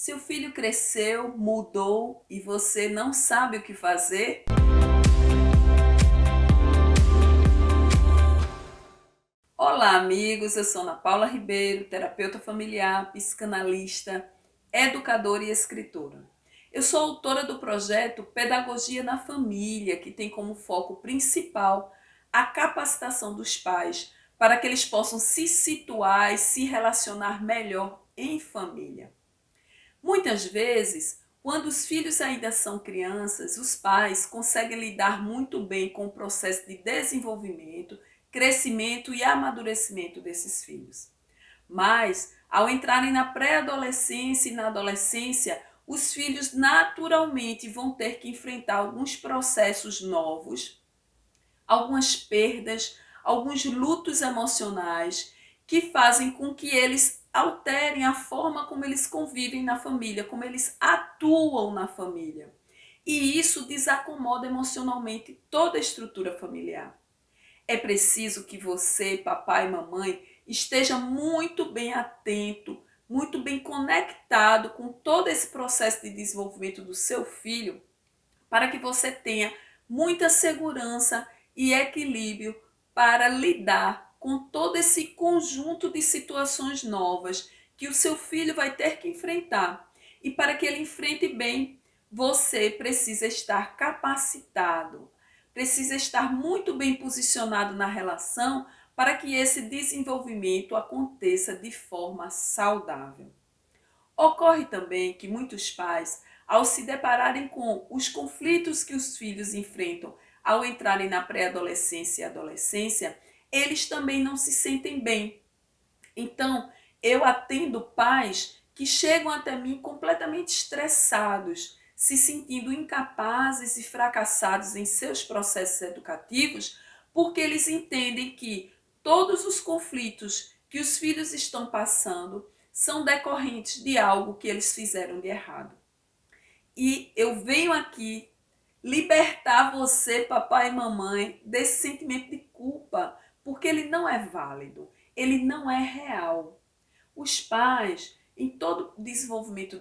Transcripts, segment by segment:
Seu filho cresceu, mudou e você não sabe o que fazer? Olá, amigos. Eu sou Ana Paula Ribeiro, terapeuta familiar, psicanalista, educadora e escritora. Eu sou autora do projeto Pedagogia na Família, que tem como foco principal a capacitação dos pais para que eles possam se situar e se relacionar melhor em família. Muitas vezes, quando os filhos ainda são crianças, os pais conseguem lidar muito bem com o processo de desenvolvimento, crescimento e amadurecimento desses filhos. Mas, ao entrarem na pré-adolescência e na adolescência, os filhos naturalmente vão ter que enfrentar alguns processos novos, algumas perdas, alguns lutos emocionais que fazem com que eles alterem a forma como eles convivem na família, como eles atuam na família. E isso desacomoda emocionalmente toda a estrutura familiar. É preciso que você, papai e mamãe, esteja muito bem atento, muito bem conectado com todo esse processo de desenvolvimento do seu filho, para que você tenha muita segurança e equilíbrio para lidar com todo esse conjunto de situações novas que o seu filho vai ter que enfrentar. E para que ele enfrente bem, você precisa estar capacitado, precisa estar muito bem posicionado na relação para que esse desenvolvimento aconteça de forma saudável. Ocorre também que muitos pais, ao se depararem com os conflitos que os filhos enfrentam ao entrarem na pré-adolescência e adolescência, eles também não se sentem bem. Então, eu atendo pais que chegam até mim completamente estressados, se sentindo incapazes e fracassados em seus processos educativos, porque eles entendem que todos os conflitos que os filhos estão passando são decorrentes de algo que eles fizeram de errado. E eu venho aqui libertar você, papai e mamãe, desse sentimento de culpa, porque ele não é válido, ele não é real. Os pais, em todo o desenvolvimento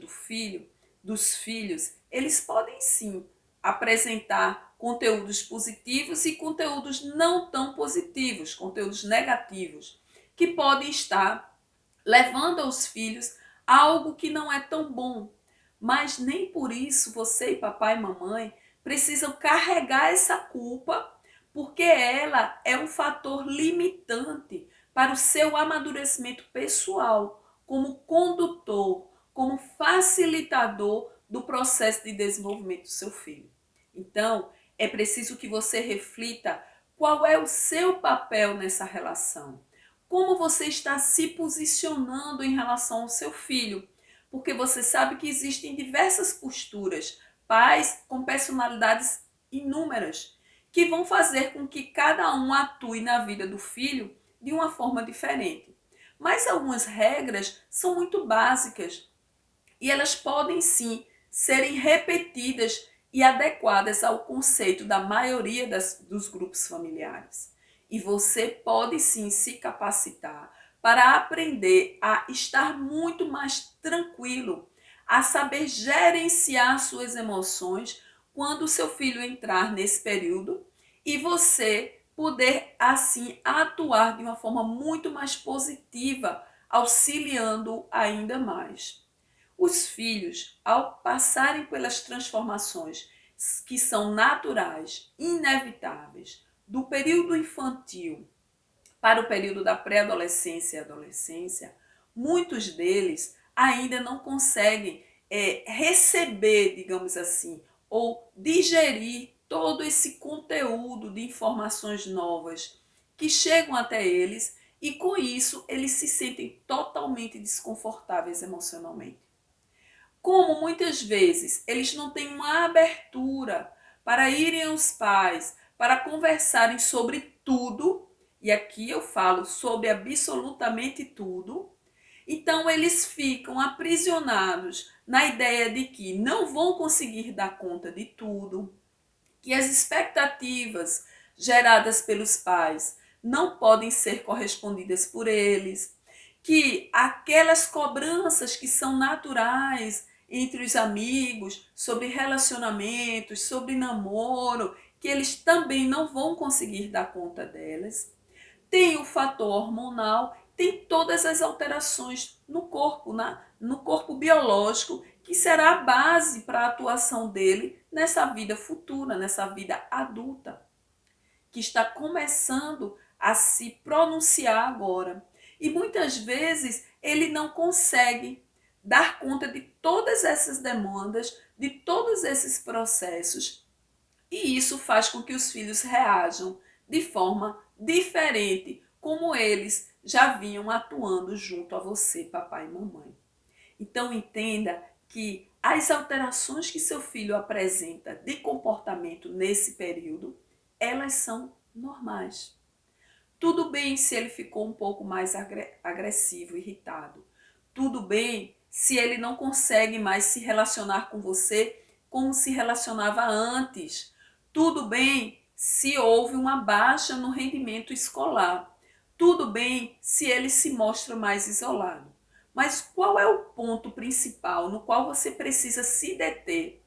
dos filhos, eles podem sim apresentar conteúdos positivos e conteúdos não tão positivos, conteúdos negativos, que podem estar levando aos filhos algo que não é tão bom. Mas nem por isso você, papai e mamãe, precisam carregar essa culpa, porque ela é um fator limitante para o seu amadurecimento pessoal, como condutor, como facilitador do processo de desenvolvimento do seu filho. Então, é preciso que você reflita qual é o seu papel nessa relação. Como você está se posicionando em relação ao seu filho? Porque você sabe que existem diversas posturas, pais com personalidades inúmeras, que vão fazer com que cada um atue na vida do filho de uma forma diferente. Mas algumas regras são muito básicas e elas podem sim serem repetidas e adequadas ao conceito da maioria dos grupos familiares. E você pode sim se capacitar para aprender a estar muito mais tranquilo, a saber gerenciar suas emoções quando o seu filho entrar nesse período e você poder assim atuar de uma forma muito mais positiva, auxiliando ainda mais. Os filhos, ao passarem pelas transformações que são naturais, inevitáveis, do período infantil para o período da pré-adolescência e adolescência, muitos deles ainda não conseguem receber, digamos assim, ou digerir todo esse conteúdo de informações novas que chegam até eles e com isso eles se sentem totalmente desconfortáveis emocionalmente. Como muitas vezes eles não têm uma abertura para irem aos pais, para conversarem sobre tudo, e aqui eu falo sobre absolutamente tudo, então eles ficam aprisionados na ideia de que não vão conseguir dar conta de tudo, que as expectativas geradas pelos pais não podem ser correspondidas por eles, que aquelas cobranças que são naturais entre os amigos, sobre relacionamentos, sobre namoro, que eles também não vão conseguir dar conta delas. Tem o fator hormonal, tem todas as alterações no corpo, no corpo biológico, que será a base para a atuação dele nessa vida futura, nessa vida adulta, que está começando a se pronunciar agora. E muitas vezes ele não consegue dar conta de todas essas demandas, de todos esses processos. E isso faz com que os filhos reajam de forma diferente, como eles já vinham atuando junto a você, papai e mamãe. Então entenda que as alterações que seu filho apresenta de comportamento nesse período, elas são normais. Tudo bem se ele ficou um pouco mais agressivo, irritado. Tudo bem se ele não consegue mais se relacionar com você como se relacionava antes. Tudo bem se houve uma baixa no rendimento escolar. Tudo bem se ele se mostra mais isolado. Mas qual é o ponto principal no qual você precisa se deter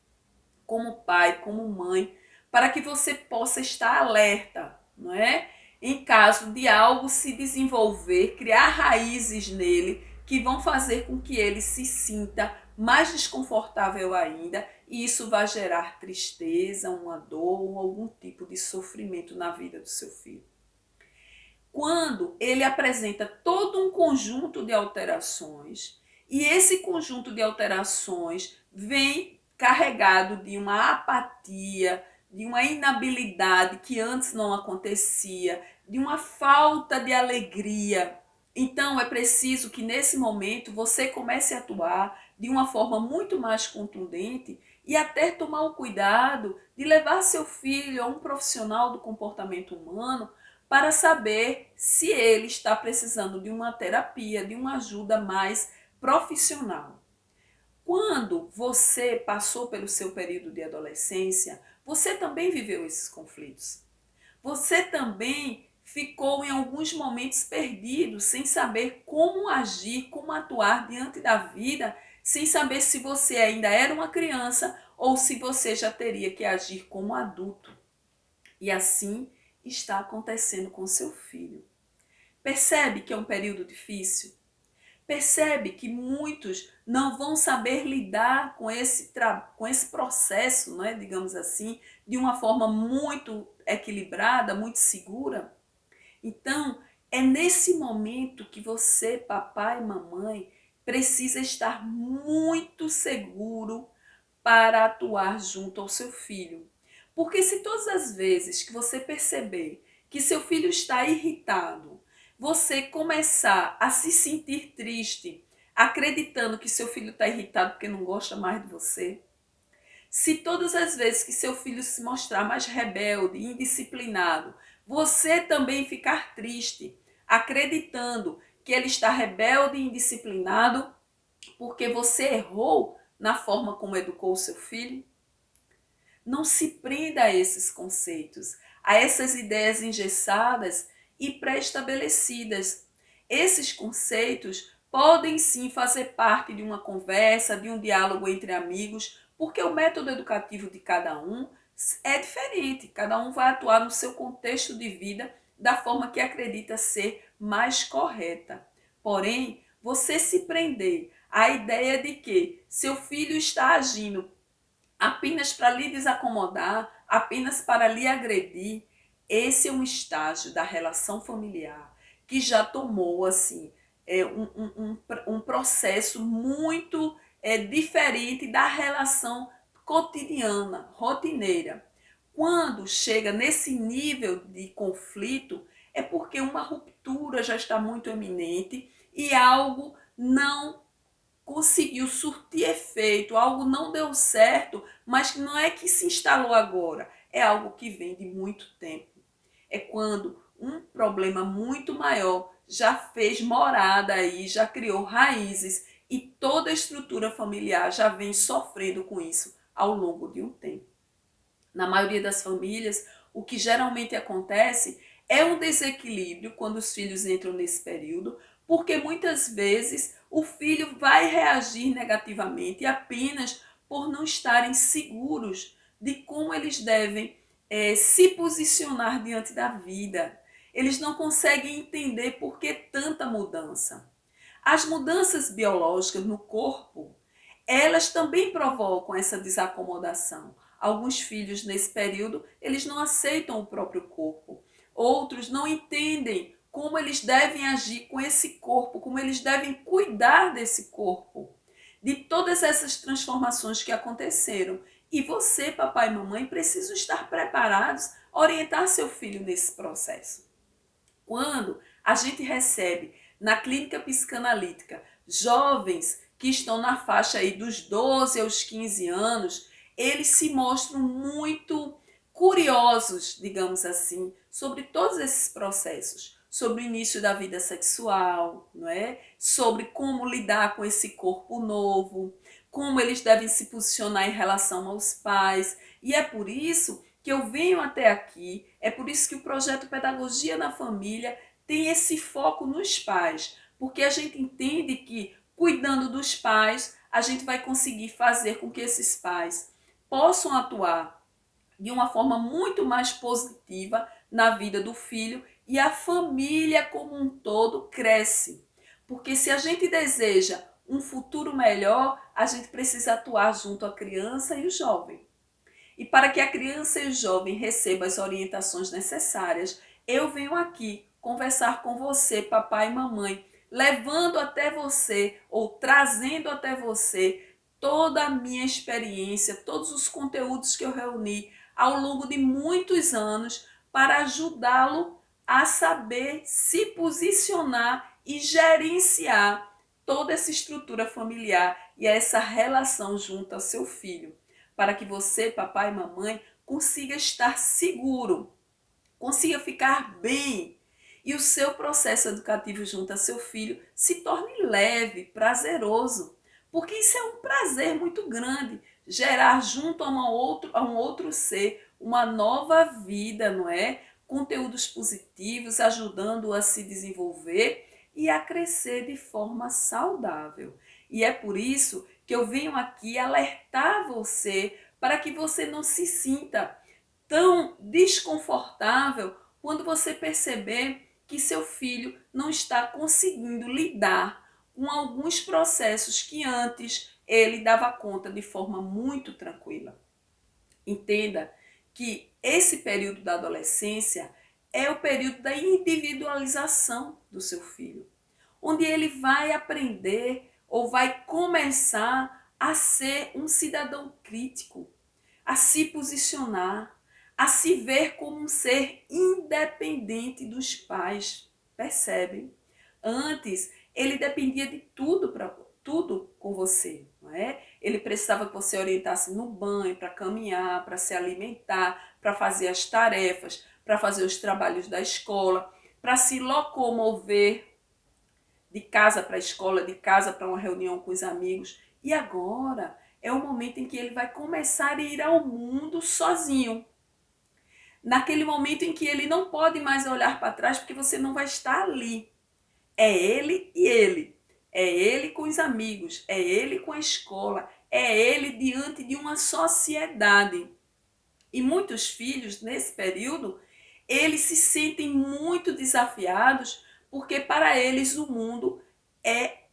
como pai, como mãe, para que você possa estar alerta, não é? Em caso de algo se desenvolver, criar raízes nele que vão fazer com que ele se sinta mais desconfortável ainda, e isso vai gerar tristeza, uma dor ou algum tipo de sofrimento na vida do seu filho. Quando ele apresenta todo um conjunto de alterações, e esse conjunto de alterações vem carregado de uma apatia, de uma inabilidade que antes não acontecia, de uma falta de alegria. Então é preciso que nesse momento você comece a atuar de uma forma muito mais contundente e até tomar o cuidado de levar seu filho a um profissional do comportamento humano para saber se ele está precisando de uma terapia, de uma ajuda mais profissional. Quando você passou pelo seu período de adolescência, você também viveu esses conflitos. Você também ficou em alguns momentos perdido, sem saber como agir, como atuar diante da vida, sem saber se você ainda era uma criança ou se você já teria que agir como adulto. E assim está acontecendo com seu filho. Percebe que é um período difícil? Percebe que muitos não vão saber lidar com esse processo, não é, digamos assim, de uma forma muito equilibrada, muito segura? Então, é nesse momento que você, papai e mamãe, precisa estar muito seguro para atuar junto ao seu filho. Porque se todas as vezes que você perceber que seu filho está irritado, você começar a se sentir triste, acreditando que seu filho está irritado porque não gosta mais de você, se todas as vezes que seu filho se mostrar mais rebelde, indisciplinado, você também ficar triste, acreditando que ele está rebelde e indisciplinado porque você errou na forma como educou o seu filho, não se prenda a esses conceitos, a essas ideias engessadas e pré-estabelecidas. Esses conceitos podem sim fazer parte de uma conversa, de um diálogo entre amigos, porque o método educativo de cada um é diferente. Cada um vai atuar no seu contexto de vida da forma que acredita ser mais correta. Porém, você se prender à ideia de que seu filho está agindo apenas para lhe desacomodar, apenas para lhe agredir, esse é um estágio da relação familiar que já tomou assim um processo muito diferente da relação cotidiana, rotineira. Quando chega nesse nível de conflito, é porque uma ruptura já está muito eminente e algo não conseguiu surtir efeito, algo não deu certo, mas não é que se instalou agora, é algo que vem de muito tempo. É quando um problema muito maior já fez morada aí, já criou raízes e toda a estrutura familiar já vem sofrendo com isso ao longo de um tempo. Na maioria das famílias, o que geralmente acontece é um desequilíbrio quando os filhos entram nesse período, porque muitas vezes o filho vai reagir negativamente apenas por não estarem seguros de como eles devem se posicionar diante da vida. Eles não conseguem entender por que tanta mudança. As mudanças biológicas no corpo, elas também provocam essa desacomodação. Alguns filhos nesse período, eles não aceitam o próprio corpo. Outros não entendem como eles devem agir com esse corpo, como eles devem cuidar desse corpo, de todas essas transformações que aconteceram. E você, papai e mamãe, precisam estar preparados a orientar seu filho nesse processo. Quando a gente recebe na clínica psicanalítica jovens que estão na faixa aí dos 12 aos 15 anos, eles se mostram muito curiosos, digamos assim, sobre todos esses processos, sobre o início da vida sexual, não é? Sobre como lidar com esse corpo novo, como eles devem se posicionar em relação aos pais. E é por isso que eu venho até aqui, é por isso que o projeto Pedagogia na Família tem esse foco nos pais, porque a gente entende que cuidando dos pais, a gente vai conseguir fazer com que esses pais possam atuar de uma forma muito mais positiva na vida do filho e a família como um todo cresce. Porque se a gente deseja um futuro melhor, a gente precisa atuar junto à criança e o jovem. E para que a criança e o jovem recebam as orientações necessárias, eu venho aqui conversar com você, papai e mamãe, levando até você ou trazendo até você toda a minha experiência, todos os conteúdos que eu reuni ao longo de muitos anos para ajudá-lo a saber se posicionar e gerenciar toda essa estrutura familiar e essa relação junto ao seu filho, para que você, papai e mamãe, consiga estar seguro, consiga ficar bem e o seu processo educativo junto a seu filho se torne leve, prazeroso, porque isso é um prazer muito grande, gerar junto a um outro ser uma nova vida, não é? Conteúdos positivos, ajudando-o a se desenvolver e a crescer de forma saudável. E é por isso que eu venho aqui alertar você para que você não se sinta tão desconfortável quando você perceber que seu filho não está conseguindo lidar com alguns processos que antes ele dava conta de forma muito tranquila. Entenda que esse período da adolescência é o período da individualização do seu filho, onde ele vai aprender ou vai começar a ser um cidadão crítico, a se posicionar, a se ver como um ser independente dos pais. Percebem? Antes, ele dependia de tudo com você, não é? Ele precisava que você orientasse no banho, para caminhar, para se alimentar, para fazer as tarefas, para fazer os trabalhos da escola, para se locomover de casa para a escola, de casa para uma reunião com os amigos. E agora é o momento em que ele vai começar a ir ao mundo sozinho. Naquele momento em que ele não pode mais olhar para trás porque você não vai estar ali. É ele e ele. É ele com os amigos, é ele com a escola, é ele diante de uma sociedade. E muitos filhos, nesse período, eles se sentem muito desafiados porque para eles o mundo é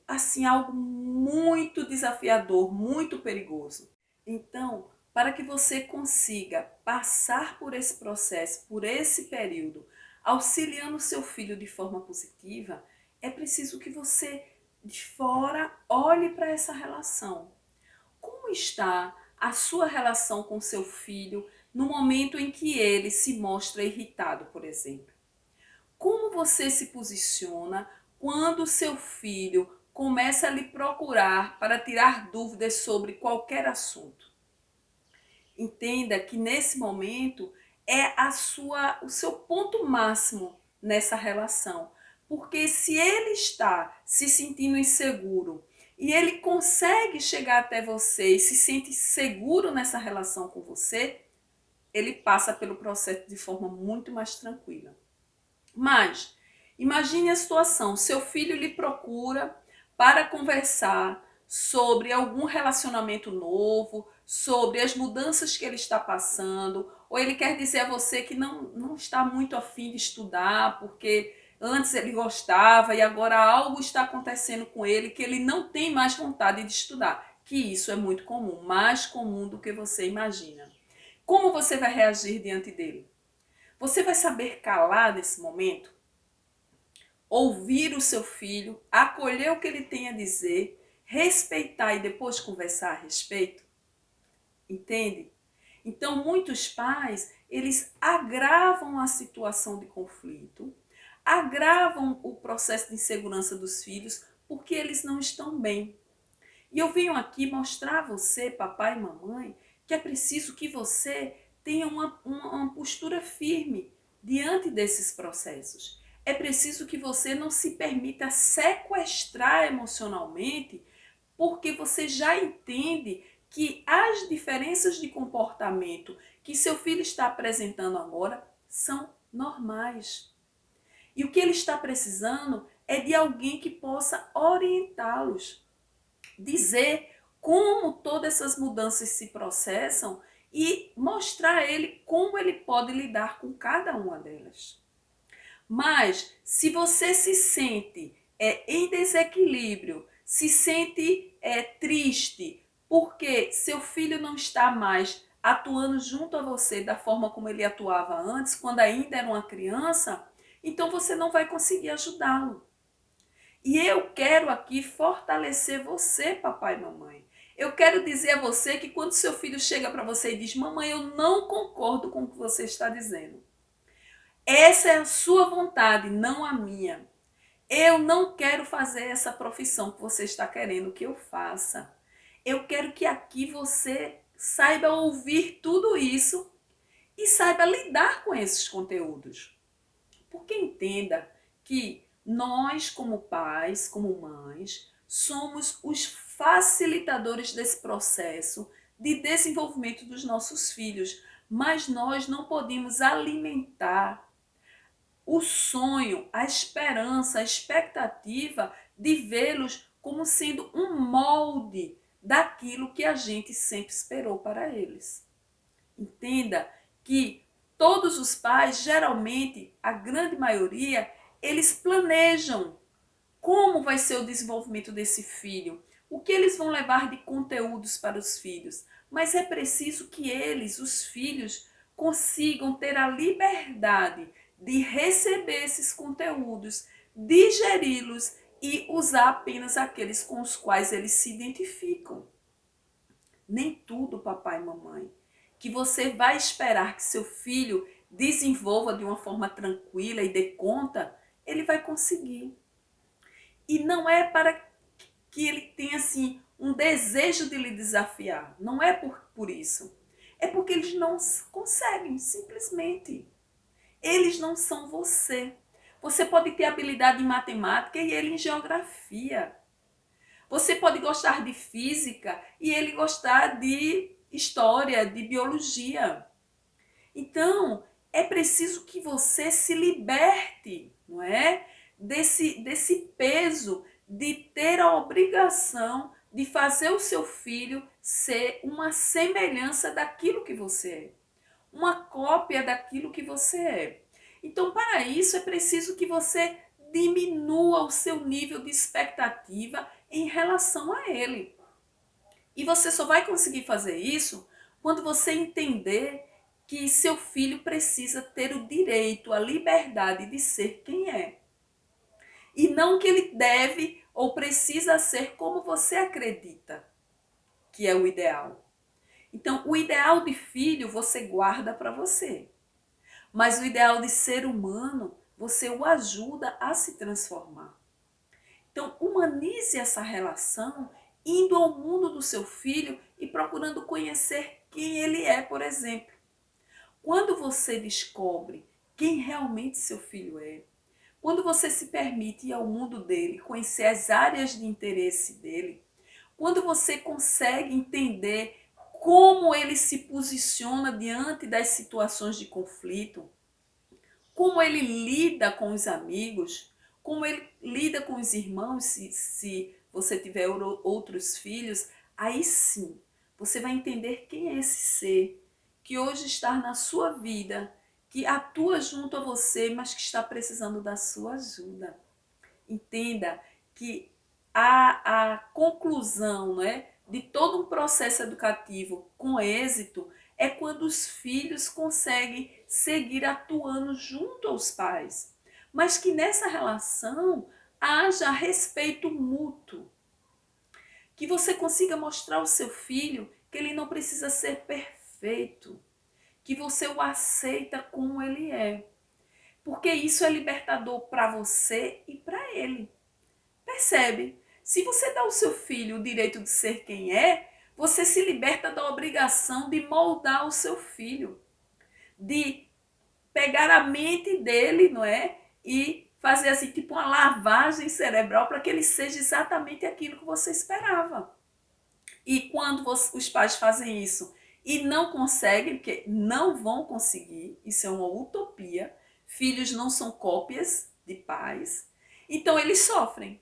assim algo muito desafiador, muito perigoso. Então, para que você consiga passar por esse processo, por esse período, auxiliando seu filho de forma positiva, é preciso que você de fora olhe para essa relação. Como está a sua relação com seu filho no momento em que ele se mostra irritado, por exemplo? Como você se posiciona quando seu filho começa a lhe procurar para tirar dúvidas sobre qualquer assunto? Entenda que nesse momento é o seu ponto máximo nessa relação. Porque se ele está se sentindo inseguro e ele consegue chegar até você e se sente seguro nessa relação com você, ele passa pelo processo de forma muito mais tranquila. Mas Imagine a situação, seu filho lhe procura para conversar sobre algum relacionamento novo, sobre as mudanças que ele está passando, ou ele quer dizer a você que não está muito afim de estudar, porque antes ele gostava e agora algo está acontecendo com ele que ele não tem mais vontade de estudar. Que isso é muito comum, mais comum do que você imagina. Como você vai reagir diante dele? Você vai saber calar nesse momento? Ouvir o seu filho, acolher o que ele tem a dizer, respeitar e depois conversar a respeito? Entende? Então, muitos pais, eles agravam a situação de conflito, agravam o processo de insegurança dos filhos, porque eles não estão bem. E eu venho aqui mostrar a você, papai e mamãe, que é preciso que você tenha uma postura firme diante desses processos. É preciso que você não se permita sequestrar emocionalmente, porque você já entende que as diferenças de comportamento que seu filho está apresentando agora são normais. E o que ele está precisando é de alguém que possa orientá-los, dizer como todas essas mudanças se processam e mostrar a ele como ele pode lidar com cada uma delas. Mas se você se sente em desequilíbrio, se sente triste, porque seu filho não está mais atuando junto a você da forma como ele atuava antes, quando ainda era uma criança, então você não vai conseguir ajudá-lo. E eu quero aqui fortalecer você, papai e mamãe. Eu quero dizer a você que quando seu filho chega para você e diz: mamãe, eu não concordo com o que você está dizendo. Essa é a sua vontade, não a minha. Eu não quero fazer essa profissão que você está querendo que eu faça. Eu quero que aqui você saiba ouvir tudo isso e saiba lidar com esses conteúdos. Porque entenda que nós, como pais, como mães, somos os facilitadores desse processo de desenvolvimento dos nossos filhos, mas nós não podemos alimentar o sonho, a esperança, a expectativa de vê-los como sendo um molde daquilo que a gente sempre esperou para eles. Entenda que todos os pais, geralmente, a grande maioria, eles planejam como vai ser o desenvolvimento desse filho, o que eles vão levar de conteúdos para os filhos. Mas é preciso que eles, os filhos, consigam ter a liberdade de receber esses conteúdos, digeri-los e usar apenas aqueles com os quais eles se identificam. Nem tudo, papai e mamãe, que você vai esperar que seu filho desenvolva de uma forma tranquila e dê conta, ele vai conseguir. E não é para que ele tenha assim um desejo de lhe desafiar, não é por isso. É porque eles não conseguem, simplesmente. Eles não são você. Você pode ter habilidade em matemática e ele em geografia. Você pode gostar de física e ele gostar de história, de biologia. Então, é preciso que você se liberte, não é? Desse peso de ter a obrigação de fazer o seu filho ser uma semelhança daquilo que você é, uma cópia daquilo que você é. Então, para isso, é preciso que você diminua o seu nível de expectativa em relação a ele. E você só vai conseguir fazer isso quando você entender que seu filho precisa ter o direito, a liberdade de ser quem é. E não que ele deve ou precisa ser como você acredita que é o ideal. Então, o ideal de filho você guarda para você. Mas o ideal de ser humano, você o ajuda a se transformar. Então, humanize essa relação, indo ao mundo do seu filho e procurando conhecer quem ele é, por exemplo. Quando você descobre quem realmente seu filho é, quando você se permite ir ao mundo dele, conhecer as áreas de interesse dele, quando você consegue entender como ele se posiciona diante das situações de conflito, como ele lida com os amigos, como ele lida com os irmãos, se você tiver outros filhos, aí sim, você vai entender quem é esse ser que hoje está na sua vida, que atua junto a você, mas que está precisando da sua ajuda. Entenda que a conclusão, né, de todo um processo educativo com êxito é quando os filhos conseguem seguir atuando junto aos pais, mas que nessa relação haja respeito mútuo, que você consiga mostrar ao seu filho que ele não precisa ser perfeito, que você o aceita como ele é, porque isso é libertador para você e para ele. Percebe? Se você dá ao seu filho o direito de ser quem é, você se liberta da obrigação de moldar o seu filho, de pegar a mente dele, não é? E fazer assim, tipo uma lavagem cerebral para que ele seja exatamente aquilo que você esperava. E quando os pais fazem isso e não conseguem, porque não vão conseguir, isso é uma utopia, filhos não são cópias de pais, então eles sofrem.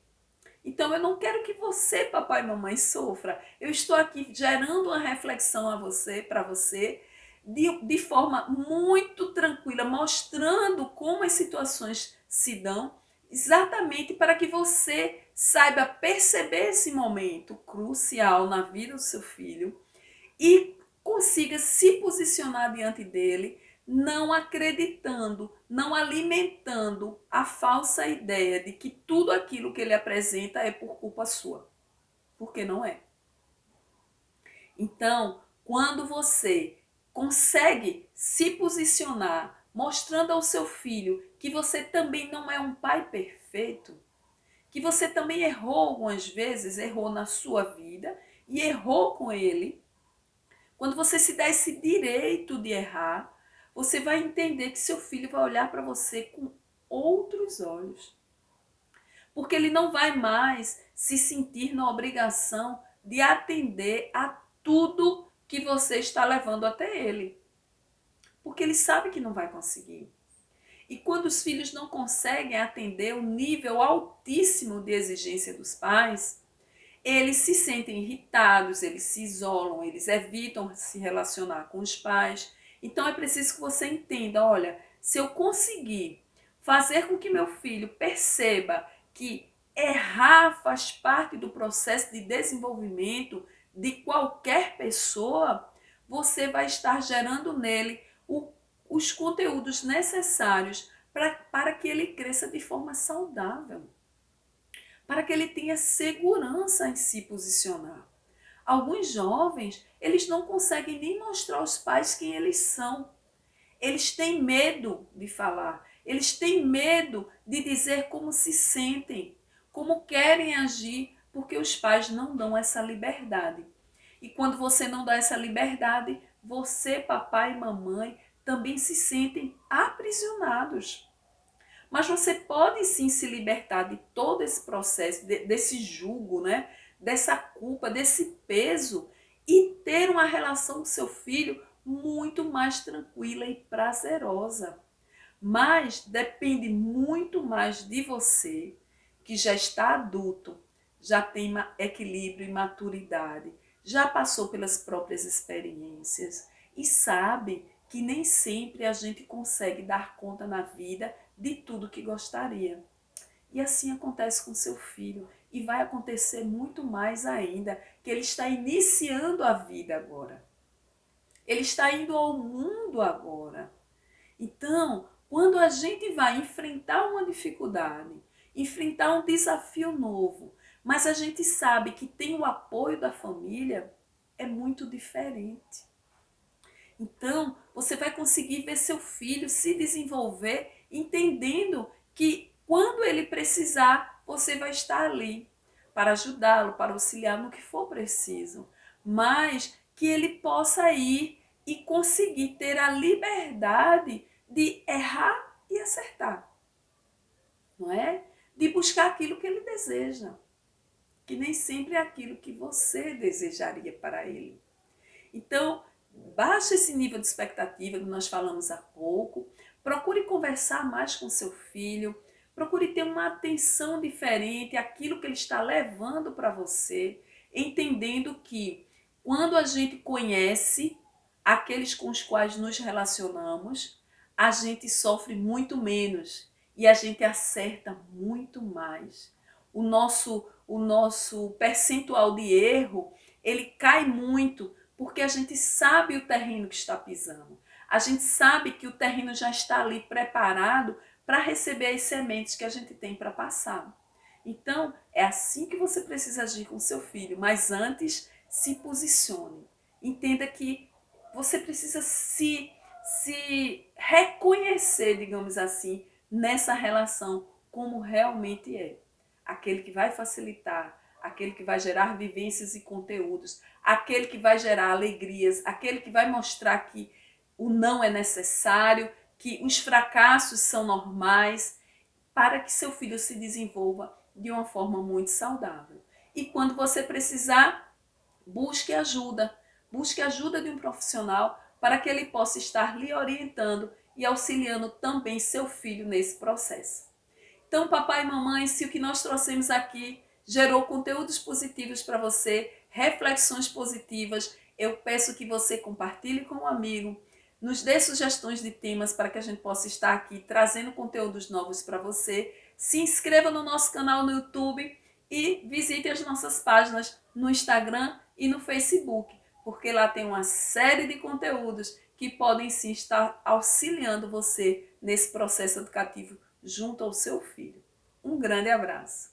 Então eu não quero que você, papai e mamãe, sofra. Eu estou aqui gerando uma reflexão a você, para você, de forma muito tranquila, mostrando como as situações se dão, exatamente para que você saiba perceber esse momento crucial na vida do seu filho e consiga se posicionar diante dele, não acreditando, não alimentando a falsa ideia de que tudo aquilo que ele apresenta é por culpa sua, porque não é. Então, quando você consegue se posicionar, mostrando ao seu filho que você também não é um pai perfeito, que você também errou algumas vezes, errou na sua vida e errou com ele, quando você se dá esse direito de errar, você vai entender que seu filho vai olhar para você com outros olhos. Porque ele não vai mais se sentir na obrigação de atender a tudo que você está levando até ele. Porque ele sabe que não vai conseguir. E quando os filhos não conseguem atender o nível altíssimo de exigência dos pais, eles se sentem irritados, eles se isolam, eles evitam se relacionar com os pais. Então é preciso que você entenda, olha, se eu conseguir fazer com que meu filho perceba que errar faz parte do processo de desenvolvimento de qualquer pessoa, você vai estar gerando nele os conteúdos necessários para que ele cresça de forma saudável, para que ele tenha segurança em se posicionar. Alguns jovens, eles não conseguem nem mostrar aos pais quem eles são. Eles têm medo de falar, eles têm medo de dizer como se sentem, como querem agir, porque os pais não dão essa liberdade. E quando você não dá essa liberdade, você, papai e mamãe, também se sentem aprisionados. Mas você pode sim se libertar de todo esse processo, desse jugo, né? Dessa culpa, desse peso e ter uma relação com seu filho muito mais tranquila e prazerosa. Mas depende muito mais de você, que já está adulto, já tem equilíbrio e maturidade, já passou pelas próprias experiências e sabe que nem sempre a gente consegue dar conta na vida de tudo que gostaria. E assim acontece com seu filho e vai acontecer muito mais ainda, que ele está iniciando a vida agora. Ele está indo ao mundo agora. Então, quando a gente vai enfrentar uma dificuldade, enfrentar um desafio novo, mas a gente sabe que tem o apoio da família, é muito diferente. Então, você vai conseguir ver seu filho se desenvolver, entendendo que quando ele precisar, você vai estar ali para ajudá-lo, para auxiliar no que for preciso. Mas que ele possa ir e conseguir ter a liberdade de errar e acertar, não é? De buscar aquilo que ele deseja, que nem sempre é aquilo que você desejaria para ele. Então, baixa esse nível de expectativa que nós falamos há pouco, Procure conversar mais com seu filho, procure ter uma atenção diferente àquilo que ele está levando para você, entendendo que quando a gente conhece aqueles com os quais nos relacionamos, a gente sofre muito menos e a gente acerta muito mais. O nosso percentual de erro, ele cai muito porque a gente sabe o terreno que está pisando. A gente sabe que o terreno já está ali preparado para receber as sementes que a gente tem para passar. Então, é assim que você precisa agir com seu filho, mas antes se posicione. Entenda que você precisa se reconhecer, digamos assim, nessa relação como realmente é. Aquele que vai facilitar, aquele que vai gerar vivências e conteúdos, aquele que vai gerar alegrias, aquele que vai mostrar que o não é necessário, que os fracassos são normais, para que seu filho se desenvolva de uma forma muito saudável. E quando você precisar, busque ajuda. Busque ajuda de um profissional para que ele possa estar lhe orientando e auxiliando também seu filho nesse processo. Então, papai e mamãe, se o que nós trouxemos aqui gerou conteúdos positivos para você, reflexões positivas, eu peço que você compartilhe com um amigo, nos dê sugestões de temas para que a gente possa estar aqui trazendo conteúdos novos para você. Se inscreva no nosso canal no YouTube e visite as nossas páginas no Instagram e no Facebook, porque lá tem uma série de conteúdos que podem sim estar auxiliando você nesse processo educativo junto ao seu filho. Um grande abraço.